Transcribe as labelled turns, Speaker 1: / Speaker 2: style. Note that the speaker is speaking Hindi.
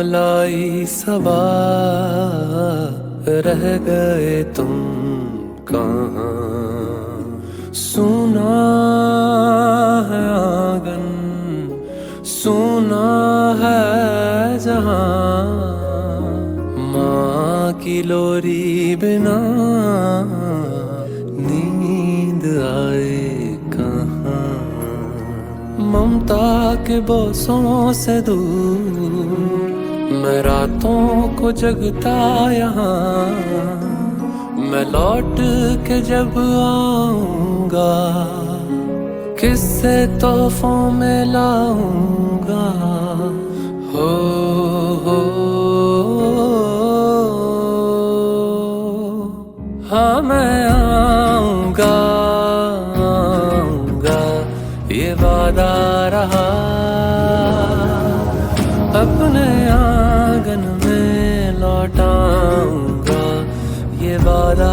Speaker 1: मलाई सबा रह गए तुम कहाँ। सुना है आंगन, सुना है जहां, माँ की लोरी बिना नींद आए कहाँ। ममता के बोसों से दूर मैं रातों को जगता यहाँ, मैं लौट के जब आऊंगा किससे तोहफों में लाऊंगा। हो हाँ मैं आऊंगा, आऊंगा ये वादा रहा। अपने आंगन में लौट आऊंगा ये वादा